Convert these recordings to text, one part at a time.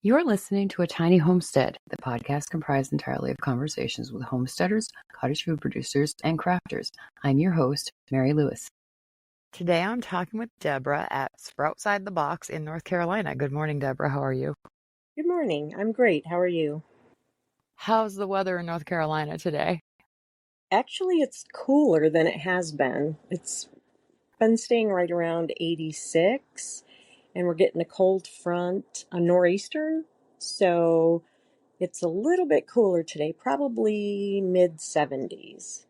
You're listening to A Tiny Homestead, the podcast comprised entirely of conversations with homesteaders, cottage food producers, and crafters. I'm your host, Mary Lewis. Today I'm talking with Deborah at Sproutside the Box in North Carolina. Good morning, Deborah. How are you? Good morning. I'm great. How are you? How's the weather in North Carolina today? Actually, it's cooler than it has been. It's been staying right around 86, and we're getting a cold front, a nor'eastern. So it's a little bit cooler today, probably mid 70s.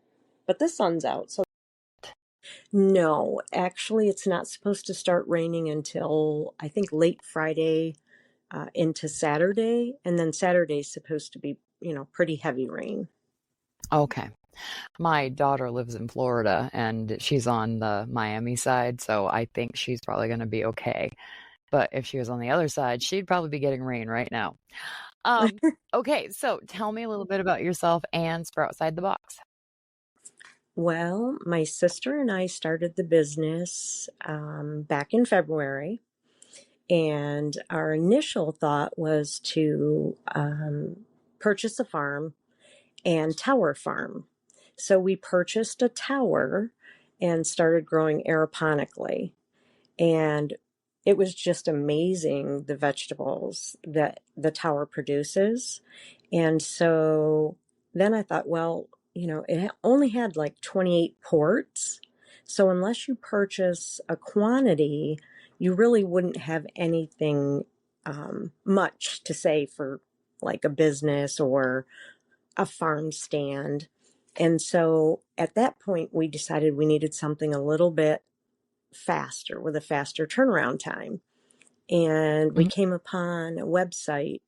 But the sun's out. So no, actually, it's not supposed to start raining until I think late Friday into Saturday. And then Saturday's supposed to be, pretty heavy rain. Okay. My daughter lives in Florida and she's on the Miami side, so I think she's probably going to be okay. But if she was on the other side, she'd probably be getting rain right now. Okay, so tell me a little bit about yourself and Sproutside the Box. Well, my sister and I started the business back in February, and our initial thought was to purchase a farm and tower farm. So we purchased a tower and started growing aeroponically. And it was just amazing, the vegetables that the tower produces. And so then I thought, well, it only had like 28 ports. So unless you purchase a quantity, you really wouldn't have anything much to say for like a business or a farm stand. And so at that point, we decided we needed something a little bit faster with a faster turnaround time. And we came upon a website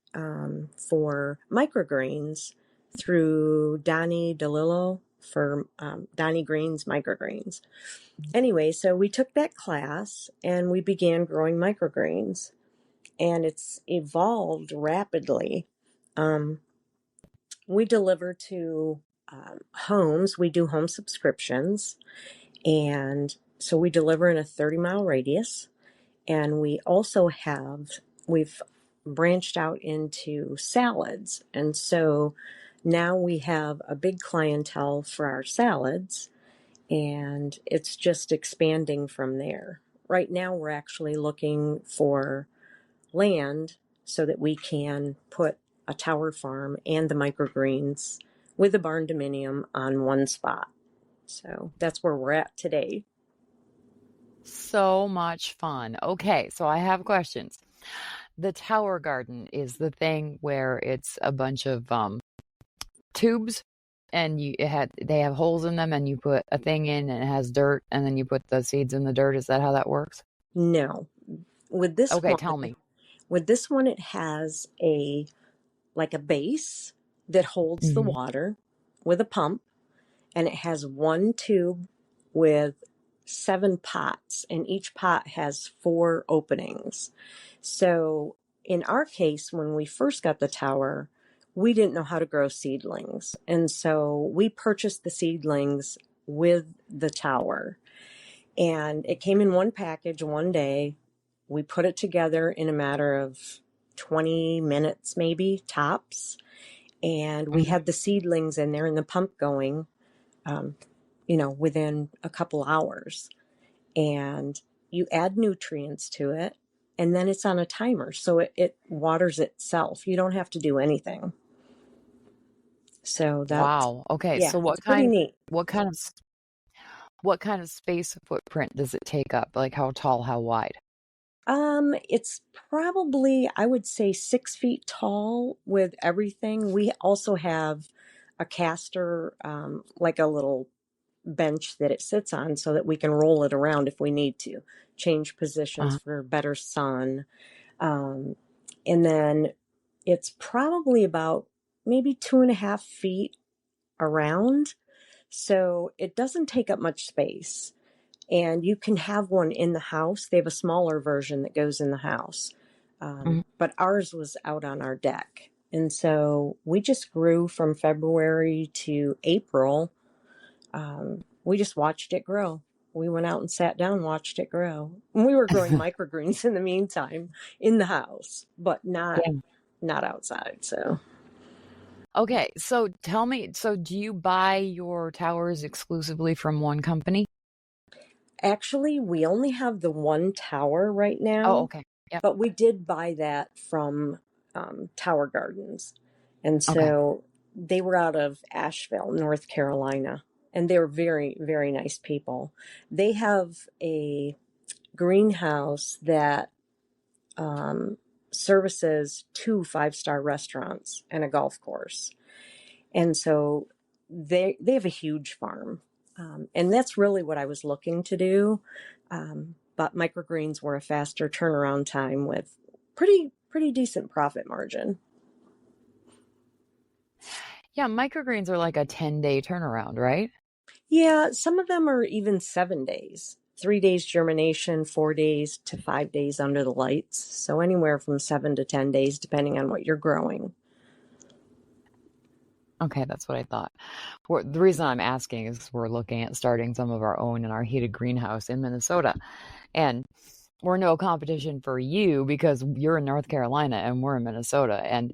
for microgreens through Donnie DeLillo for Donnie Greens microgreens. Anyway, so we took that class and we began growing microgreens, and it's evolved rapidly. We deliver to homes. We do home subscriptions, and so we deliver in a 30-mile radius. And we've branched out into salads. And so now we have a big clientele for our salads, and it's just expanding from there. Right now, we're actually looking for land so that we can put a tower farm and the microgreens with the barn dominium on one spot. So that's where we're at today. So much fun. Okay, so I have questions. The tower garden is the thing where it's a bunch of tubes and they have holes in them and you put a thing in and it has dirt and then you put the seeds in the dirt. Is that how that works? No. With this Okay, one, tell me. With this one, it has a base that holds the water with a pump, and it has one tube with 7 pots, and each pot has 4 openings. So in our case, when we first got the tower, we didn't know how to grow seedlings. And so we purchased the seedlings with the tower. And it came in one package one day. We put it together in a matter of 20 minutes, maybe tops. And we had the seedlings in there and the pump going, within a couple hours. And you add nutrients to it, and then it's on a timer. So it waters itself. You don't have to do anything. So that's, wow. Okay, yeah, so it's pretty neat. what kind of space footprint does it take up? Like how tall, how wide? It's probably, I would say, 6 feet tall with everything. We also have a caster, like a little bench that it sits on so that we can roll it around if we need to, change positions for better sun. And then it's probably about maybe 2.5 feet around. So it doesn't take up much space. And you can have one in the house. They have a smaller version that goes in the house. But ours was out on our deck. And so we just grew from February to April. We just watched it grow. We went out and sat down and watched it grow. And we were growing microgreens in the meantime in the house, but not not outside. So Okay, so tell me, so do you buy your towers exclusively from one company? actually, we only have the one tower right Oh, now, okay. Yep. but we did buy that from Tower Gardens. And Okay. so they were out of Asheville, North Carolina. And they're very, very nice people. They have a greenhouse that um, services two five-star restaurants and a golf course. And so they have a huge farm. And that's really what I was looking to do. But microgreens were a faster turnaround time with pretty decent profit margin. Yeah, microgreens are like a 10-day turnaround, right? Yeah, some of them are even 7 days. 3 days germination, 4 days to 5 days under the lights. So anywhere from 7 to 10 days, depending on what you're growing. Okay, that's what I thought. The reason I'm asking is we're looking at starting some of our own in our heated greenhouse in Minnesota. And we're no competition for you because you're in North Carolina and we're in Minnesota. And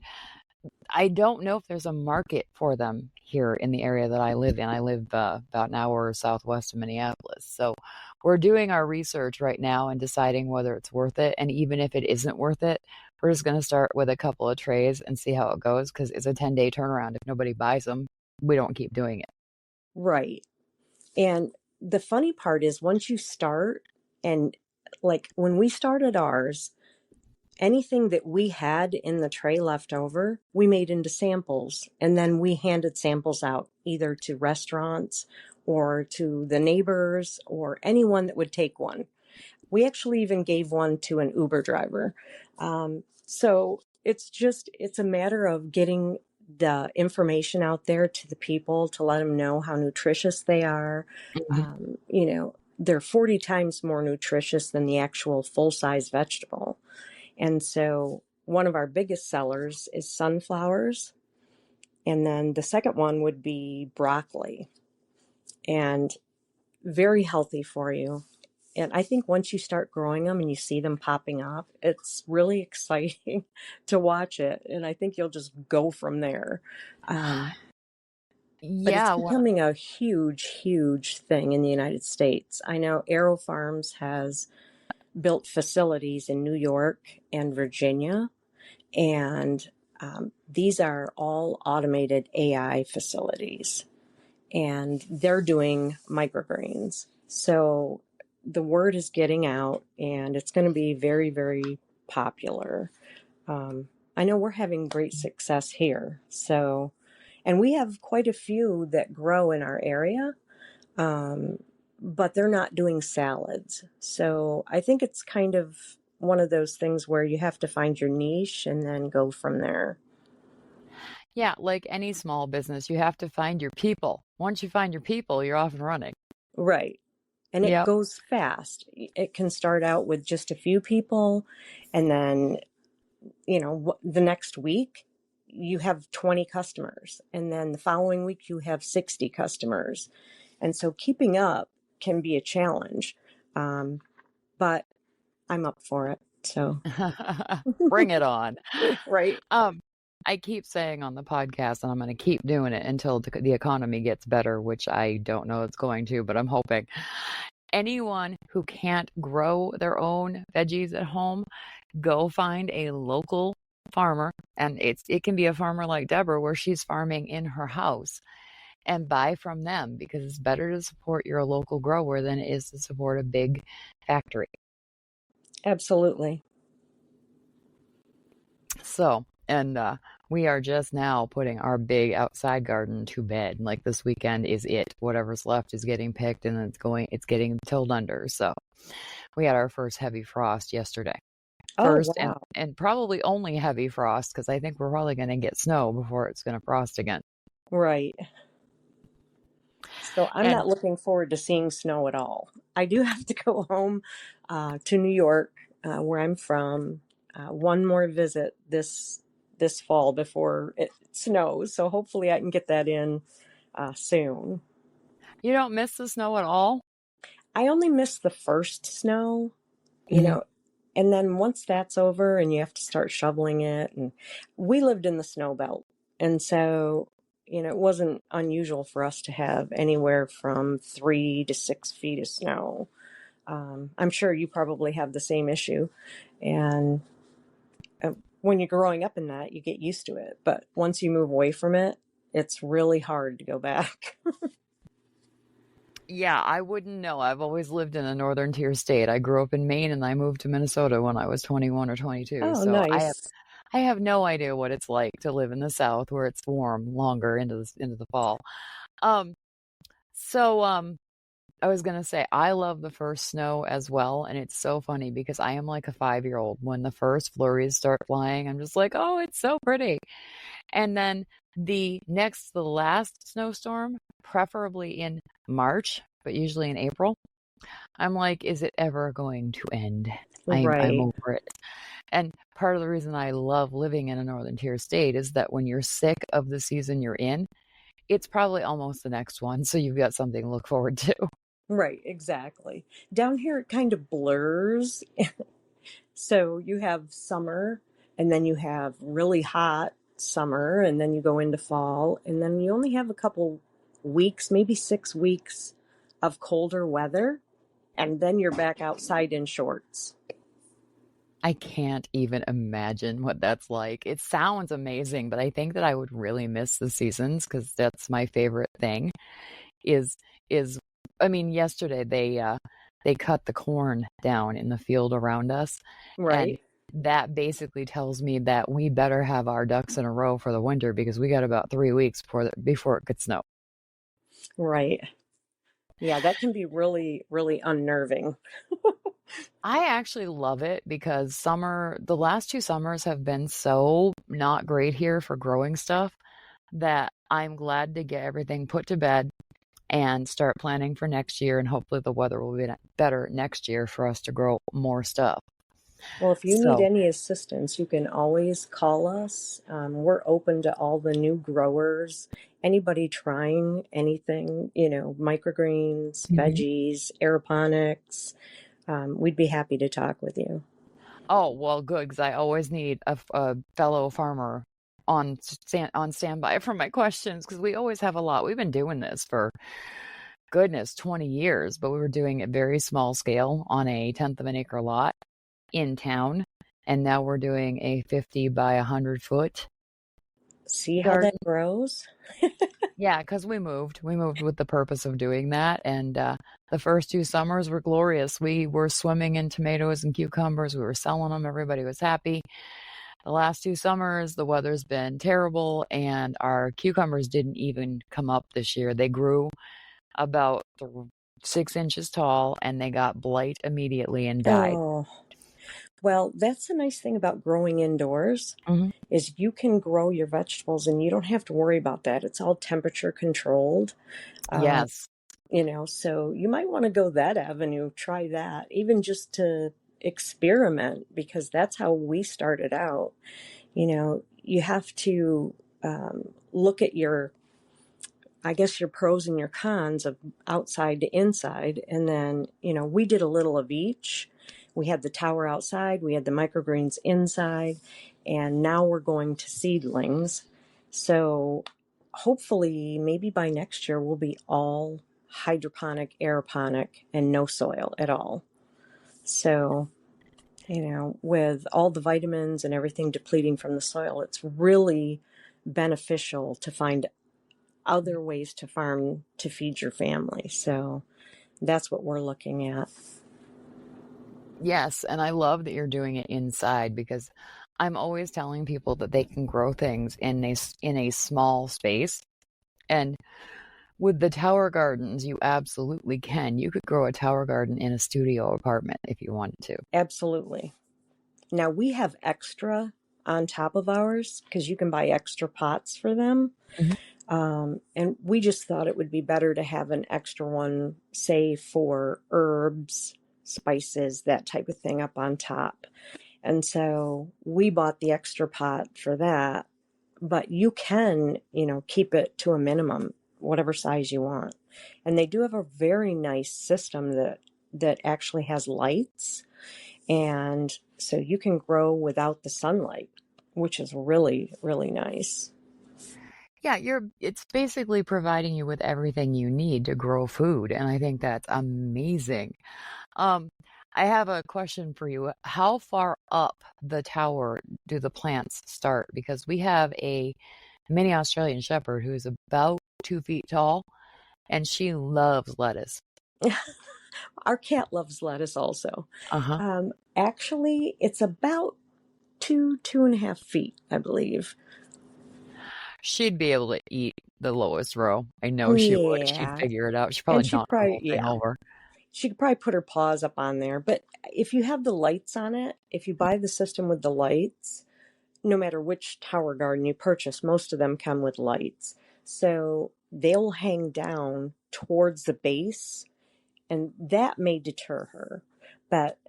I don't know if there's a market for them here in the area that I live in. I live about an hour southwest of Minneapolis. So we're doing our research right now and deciding whether it's worth it. And even if it isn't worth it, we're just going to start with a couple of trays and see how it goes because it's a 10-day turnaround. If nobody buys them, we don't keep doing it. Right. And the funny part is once you start, and like when we started ours, anything that we had in the tray left over, we made into samples. And then we handed samples out either to restaurants or to the neighbors or anyone that would take one. We actually even gave one to an Uber driver. So it's a matter of getting the information out there to the people to let them know how nutritious they are. Mhm. They're 40 times more nutritious than the actual full size vegetable. And so one of our biggest sellers is sunflowers. And then the second one would be broccoli, and very healthy for you. And I think once you start growing them and you see them popping up, it's really exciting to watch it. And I think you'll just go from there. But it's Yeah, well, becoming a huge, huge thing in the United States. I know Aero Farms has built facilities in New York and Virginia, and these are all automated AI facilities, and they're doing microgreens. So the word is getting out, and it's going to be very, very popular. I know we're having great success here. So, and we have quite a few that grow in our area, um, but they're not doing salads. So I think it's kind of one of those things where you have to find your niche and then go from there. yeah, like any small business, you have to find your people. Once you find your people, you're off and running. Right. And it Yep. goes fast. It can start out with just a few people, and then, the next week you have 20 customers, and then the following week you have 60 customers. And so keeping up can be a challenge. Um, but I'm up for it. So, Bring it on. right. Um, I keep saying on the podcast, and I'm going to keep doing it until the economy gets better, which I don't know it's going to, but I'm hoping. Anyone who can't grow their own veggies at home, go find a local farmer, and it can be a farmer like Deborah where she's farming in her house and buy from them because it's better to support your local grower than it is to support a big factory. Absolutely. So, and we are just now putting our big outside garden to bed. Like this weekend is it. Whatever's left is getting picked and it's getting tilled under. So we had our first heavy frost yesterday. Oh, First wow. and probably only heavy frost because I think we're probably going to get snow before it's going to frost again. Right. So I'm And not looking forward to seeing snow at all. I do have to go home to New York, where I'm from, one more visit this fall before it snows. So hopefully I can get that in soon. you don't miss the snow at all? I only missed the first snow, you Mhm. know, And then once that's over and you have to start shoveling it, and we lived in the snow belt. And so, it wasn't unusual for us to have anywhere from 3 to 6 feet of snow. I'm sure you probably have the same issue. And when you're growing up in that, you get used to it. But once you move away from it, it's really hard to go back. Yeah, I wouldn't know. I've always lived in a northern tier state. I grew up in Maine and I moved to Minnesota when I was 21 or 22. Oh, So nice. I have no idea what it's like to live in the South where it's warm longer into the fall. Um, so I was gonna say I love the first snow as well, and it's so funny because I am like a 5-year-old. When the first flurries start flying, I'm just like, oh, it's so pretty. And then the last snowstorm, preferably in March, but usually in April, I'm like, is it ever going to end? I'm Right. over it. And part of the reason I love living in a northern tier state is that when you're sick of the season you're in, it's probably almost the next one, so you've got something to look forward to. Right, exactly. Down here, it kind of blurs. So you have summer, and then you have really hot summer, and then you go into fall, and then you only have a couple weeks, maybe 6 weeks of colder weather, and then you're back outside in shorts. I can't even imagine what that's like. It sounds amazing, but I think that I would really miss the seasons because that's my favorite thing. Is is I mean, yesterday they cut the corn down in the field around us, and Right, that basically tells me that we better have our ducks in a row for the winter because we got about 3 weeks before it could snow. right. Yeah, that can be really, really unnerving. I actually love it because the last 2 summers have been so not great here for growing stuff that I'm glad to get everything put to bed and start planning for next year. And hopefully the weather will be better next year for us to grow more stuff. Well, if you need So, any assistance, you can always call us. We're open to all the new growers, anybody trying anything, microgreens, mhm. veggies, aeroponics. We'd be happy to talk with you. Oh, well, good, because I always need a fellow farmer on standby for my questions because we always have a lot. We've been doing this for goodness 20 years, but we were doing it very small scale on a tenth of an acre lot in town, and now we're doing a 50 by 100 foot See how that garden. grows? Yeah, because we moved with the purpose of doing that, and the first 2 summers were glorious. We were swimming in tomatoes and cucumbers. We were selling them. Everybody was happy. The last 2 summers, the weather's been terrible, and our cucumbers didn't even come up this year. They grew about 6 inches tall, and they got blight immediately and died. Oh, well, that's the nice thing about growing indoors Mhm. is you can grow your vegetables and you don't have to worry about that. It's all temperature controlled. Uh, Yes. so you might want to go that avenue, try that, even just to experiment, because that's how we started out. You have to look at I guess, your pros and your cons of outside to inside. And then, we did a little of each. We had the tower outside, we had the microgreens inside, and now we're going to seedlings. So hopefully, maybe by next year, we'll be all hydroponic, aeroponic, and no soil at all. So, with all the vitamins and everything depleting from the soil, it's really beneficial to find other ways to farm to feed your family. So that's what we're looking at. Yes, and I love that you're doing it inside because I'm always telling people that they can grow things in a small space. And with the tower gardens, you absolutely can. You could grow a tower garden in a studio apartment if you wanted to. Absolutely. Now we have extra on top of ours because you can buy extra pots for them. Mhm. And we just thought it would be better to have an extra one, say for herbs, spices, that type of thing up on top. And so we bought the extra pot for that. But you can, keep it to a minimum, whatever size you want. And they do have a very nice system that actually has lights, And so you can grow without the sunlight, which is really, really nice. Yeah, it's basically providing you with everything you need to grow food, and I think that's amazing. Um, I have a question for you. How far up the tower do the plants start? Because we have a mini Australian Shepherd who is about 2 feet tall, and she loves lettuce. Our cat loves lettuce also. Uh-huh. Actually, it's about 2.5 feet, I believe. She'd be able to eat the lowest row. I know she would. She'd Yeah. figure it out. She'd And probably knock the whole thing yeah, over. she could probably put her paws up on there. But if you have the lights on it, if you buy the system with the lights, no matter which tower garden you purchase, most of them come with lights. So they'll hang down towards the base, and that may deter her. But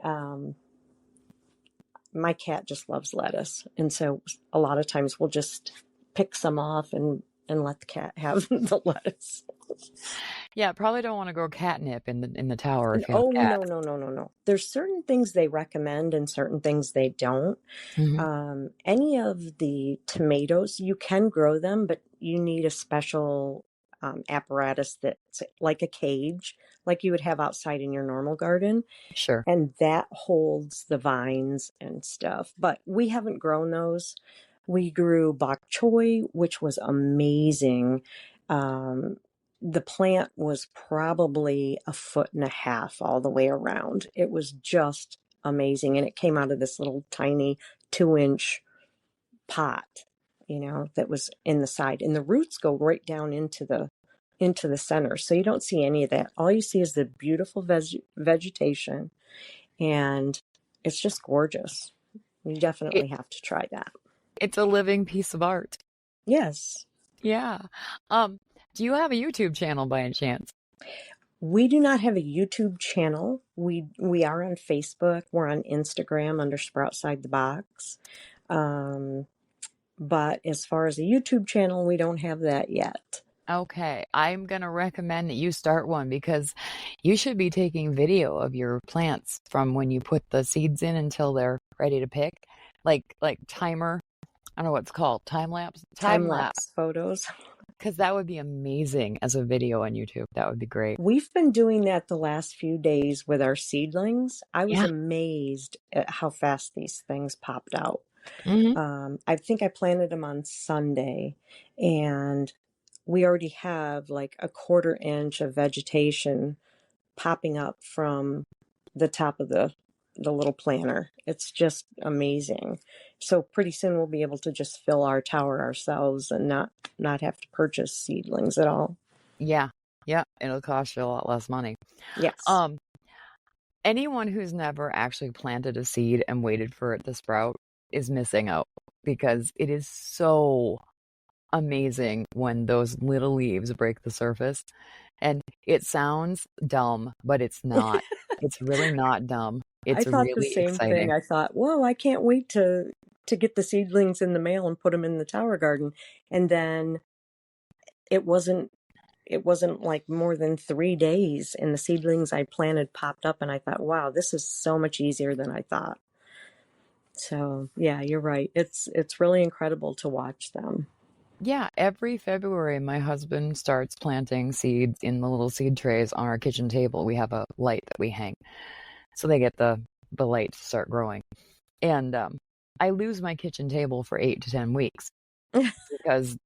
my cat just loves lettuce. And so a lot of times we'll just pick some off and let the cat have the lettuce. Yeah, probably don't want to grow catnip in the tower And if you have oh, no, cats. no, no, no, no. There's certain things they recommend and certain things they don't. Hmm. Any of the tomatoes, you can grow them, but you need a special apparatus that's like a cage, like you would have outside in your normal garden. Sure. And that holds the vines and stuff. But we haven't grown those. We grew bok choy, which was amazing. Um, the plant was probably 1.5 feet all the way around. It was just amazing. And it came out of this little tiny 2-inch pot, that was in the side. And the roots go right down into the center. So you don't see any of that. All you see is the beautiful vegetation, and it's just gorgeous. You It, definitely have to try that. it's a living piece of art. Yes. Yeah. Um, do you have a YouTube channel by any chance? We do not have a YouTube channel. We are on Facebook. We're on Instagram under Sproutside the Box. Um, but as far as a YouTube channel, we don't have that yet. Okay, I'm gonna recommend that you start one because you should be taking video of your plants from when you put the seeds in until they're ready to pick. Like timer, I don't know what it's called, time lapse? Time Time lapse. lapse photos. Because that would be amazing as a video on YouTube. That would be great. We've been doing that the last few days with our seedlings. I was Yeah. amazed at how fast these things popped out. Hmm. I think I planted them on Sunday, and we already have like a 1/4 inch of vegetation popping up from the top of the little planter. It's just amazing. So pretty soon we'll be able to just fill our tower ourselves and not have to purchase seedlings at all. Yeah. Yeah. It'll cost you a lot less money. Yes. Um, anyone who's never actually planted a seed and waited for it to sprout is missing out because it is so amazing when those little leaves break the surface. And it sounds dumb, but it's not. It's really not dumb. I It's thought the really same thing. exciting. I thought, whoa, I can't wait to get the seedlings in the mail and put them in the tower garden. And then it wasn't it wasn't like more than 3 days, and the seedlings I planted popped up, and I thought, wow, this is so much easier than I thought. So yeah, you're right. It's really incredible to watch them. Yeah, every February, my husband starts planting seeds in the little seed trays on our kitchen table. We have a light that we hang, so they get the light to start growing. And I lose my kitchen table for 8 to 10 weeks because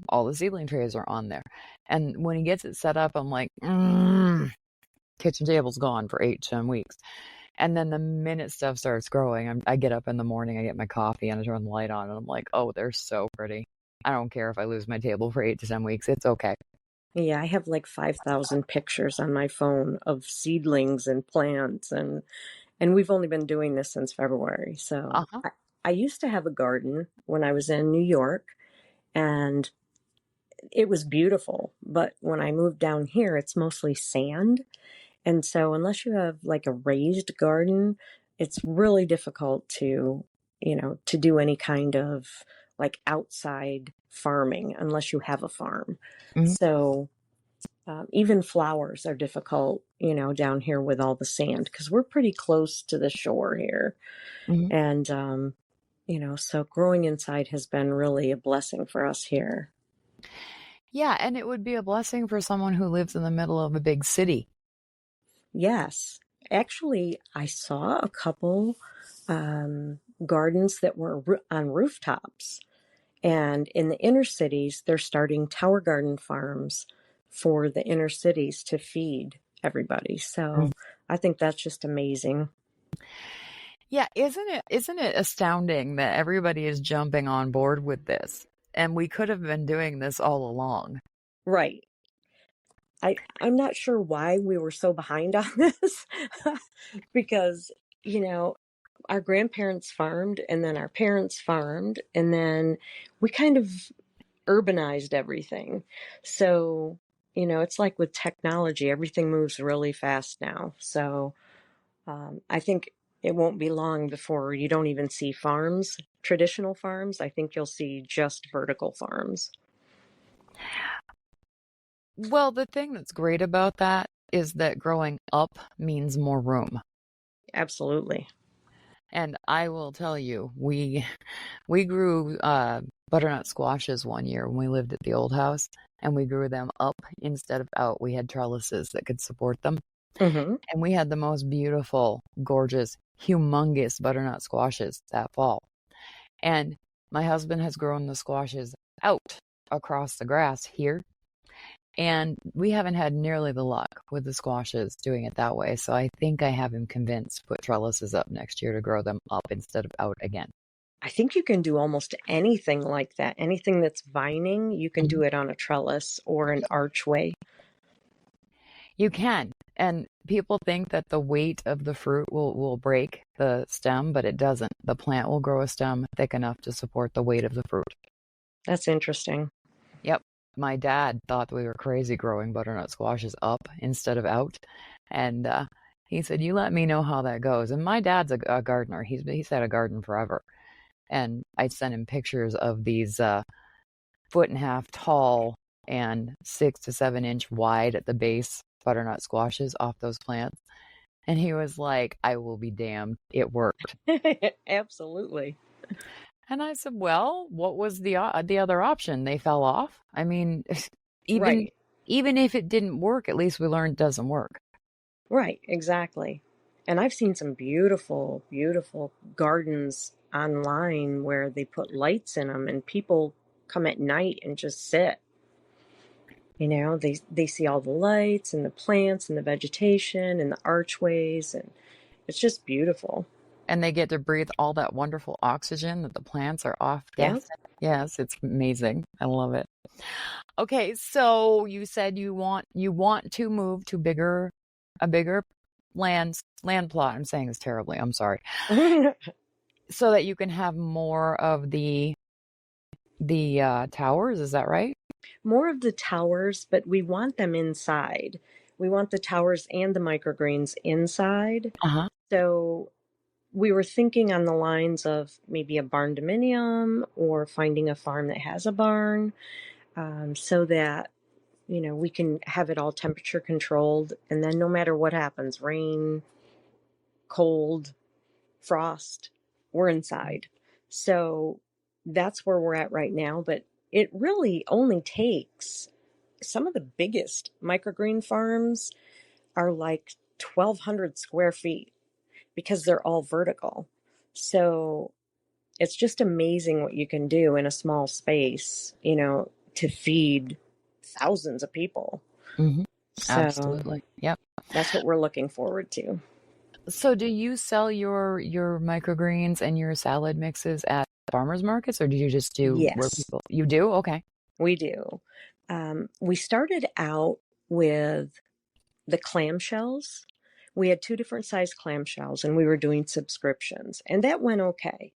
all the seedling trays are on there. And when he gets it set up, I'm like, kitchen table's gone for 8 to 10 weeks. And then the minute stuff starts growing, I get up in the morning, I get my coffee, and I turn the light on, and I'm like, oh, they're so pretty. I don't care if I lose my table for 8 to 10 weeks. It's okay. Yeah, I have like 5,000 pictures on my phone of seedlings and plants, and we've only been doing this since February. So Uh-huh. I used to have a garden when I was in New York, and it was beautiful. But when I moved down here, it's mostly sand. And so unless you have like a raised garden, it's really difficult to do any kind of like outside farming unless you have a farm. Mhm. So Even flowers are difficult, down here with all the sand because we're pretty close to the shore here. Mhm. And, so growing inside has been really a blessing for us here. Yeah, and it would be a blessing for someone who lives in the middle of a big city. Yes. Actually, I saw a couple gardens that were on rooftops. And in the inner cities, they're starting tower garden farms for the inner cities to feed everybody. Mm. So I think that's just amazing. Yeah, isn't it astounding that everybody is jumping on board with this? And we could have been doing this all along. Right. I'm not sure why we were so behind on this because, you know, our grandparents farmed and then our parents farmed and then we kind of urbanized everything. So, it's like with technology, everything moves really fast now. So, I think it won't be long before you don't even see farms, traditional farms. I think you'll see just vertical farms. Well, the thing that's great about that is that growing up means more room. Absolutely. And I will tell you, we grew butternut squashes one year when we lived at the old house, and we grew them up instead of out. We had trellises that could support them. Hmm. And we had the most beautiful, gorgeous, humongous butternut squashes that fall. And my husband has grown the squashes out across the grass here. And we haven't had nearly the luck with the squashes doing it that way. So I think I have him convinced to put trellises up next year to grow them up instead of out again. I think you can do almost anything like that. Anything that's vining, you can Mhm. do it on a trellis or an archway. You can. And people think that the weight of the fruit will break the stem, but it doesn't. The plant will grow a stem thick enough to support the weight of the fruit. That's interesting. Yep. My dad thought we were crazy growing butternut squashes up instead of out. And he said, "You let me know how that goes." And my dad's a gardener. He's had a garden forever. And I sent him pictures of these foot and a half tall and 6 to 7 inch wide at the base butternut squashes off those plants. And he was like, "I will be damned. It worked." Absolutely. And I said, "Well, what was the other option? They fell off." I mean, even Right. even if it didn't work, at least we learned it doesn't work. Right. Exactly. And I've seen some beautiful, beautiful gardens online where they put lights in them and people come at night and just sit. They see all the lights and the plants and the vegetation and the archways, and it's just beautiful. And they get to breathe all that wonderful oxygen that the plants are off Yeah. gassing. Yes, it's amazing. I love it. Okay, so you said you want to move to a bigger land plot. I'm saying this terribly. I'm sorry. So that you can have more of the towers, is that right? More of the towers, but we want them inside. We want the towers and the microgreens inside. Uh-huh. So we were thinking on the lines of maybe a barn dominium or finding a farm that has a barn, so that we can have it all temperature controlled, and then no matter what happens, rain, cold, frost, we're inside. So that's where we're at right now, but it really only takes some of the biggest microgreen farms are like 1,200 square feet because they're all vertical. So it's just amazing what you can do in a small space, to feed thousands of people. Hmm. So Absolutely. Yep. that's what we're looking forward to. So do you sell your microgreens and your salad mixes at farmers markets, or do you just do where Yes, people you do? Okay. we do. We started out with the clamshells. We had two different size clamshells and we were doing subscriptions, and that went okay.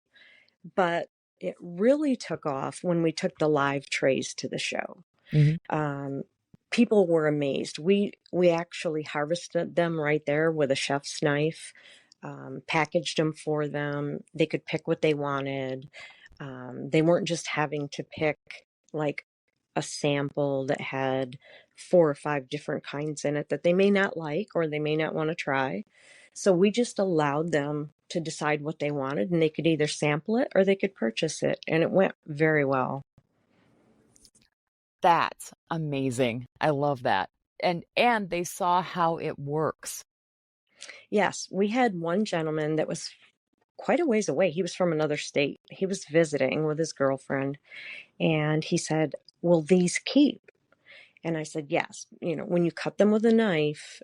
But it really took off when we took the live trays to the show. Hmm. Um, People were amazed. We actually harvested them right there with a chef's knife, packaged them for them. They could pick what they wanted. They weren't just having to pick like a sample that had 4 or 5 different kinds in it that they may not like or they may not want to try. So we just allowed them to decide what they wanted, and they could either sample it or they could purchase it, and it went very well. That's amazing. I love that. And they saw how it works. Yes, we had one gentleman that was quite a ways away. He was from another state. He was visiting with his girlfriend, and he said, "Will these keep?" And I said, "Yes. You know, when you cut them with a knife,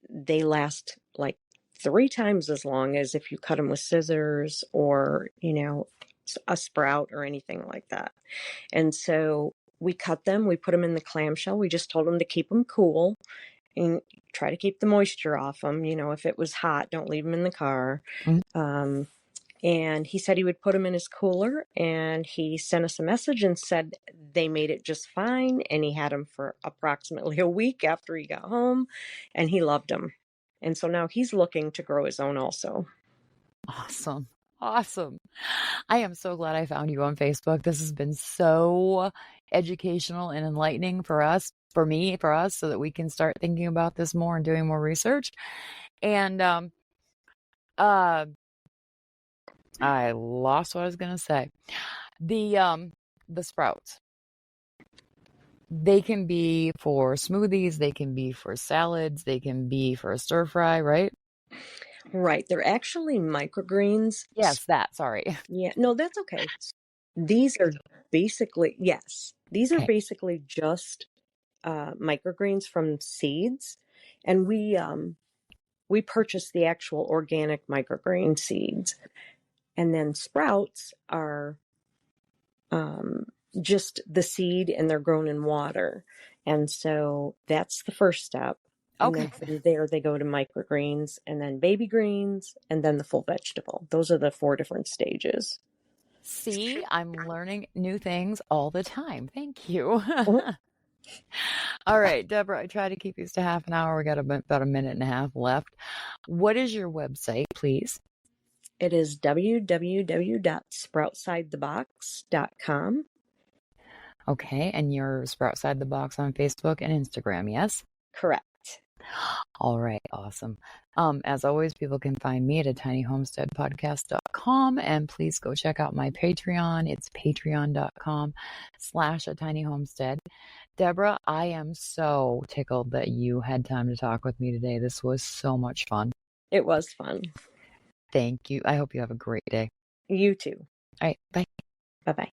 they last like 3 times as long as if you cut them with scissors or, you know, a sprout or anything like that." And so we cut them, we put them in the clamshell. We just told them to keep them cool and try to keep the moisture off them. You know, if it was hot, don't leave them in the car. Mhm. And he said he would put them in his cooler, and he sent us a message and said they made it just fine, and he had them for approximately a week after he got home, and he loved them. And so now he's looking to grow his own also. Awesome. Awesome. I am so glad I found you on Facebook. This has been so educational and enlightening for us, for me, for us, so that we can start thinking about this more and doing more research. And I lost what I was gonna say. The sprouts. They can be for smoothies, they can be for salads, they can be for a stir fry, right? Right. They're actually microgreens. Yes, that, sorry. Yeah, no, that's okay. These are basically, yes, these are Okay. basically just microgreens from seeds. And we purchased the actual organic microgreen seeds. And then sprouts are just the seed, and they're grown in water. And so that's the first step. And then Okay. from there, they go to microgreens, and then baby greens, and then the full vegetable. Those are the 4 different stages. See, I'm learning new things all the time. Thank you. Oh, All right, Deborah, I try to keep these to half an hour. We got about a minute and a half left. What is your website, please? it is www.sproutsideTheBox.com. Okay, and you're Sproutside the Box on Facebook and Instagram, yes? Correct. All right, awesome. As always, people can find me at atinyhomesteadpodcast.com, and please go check out my Patreon. It's patreon.com/A Tiny Homestead. Deborah, I am so tickled that you had time to talk with me today. This was so much fun. It was fun. Thank you. I hope you have a great day. You too. All right, bye. Bye-bye.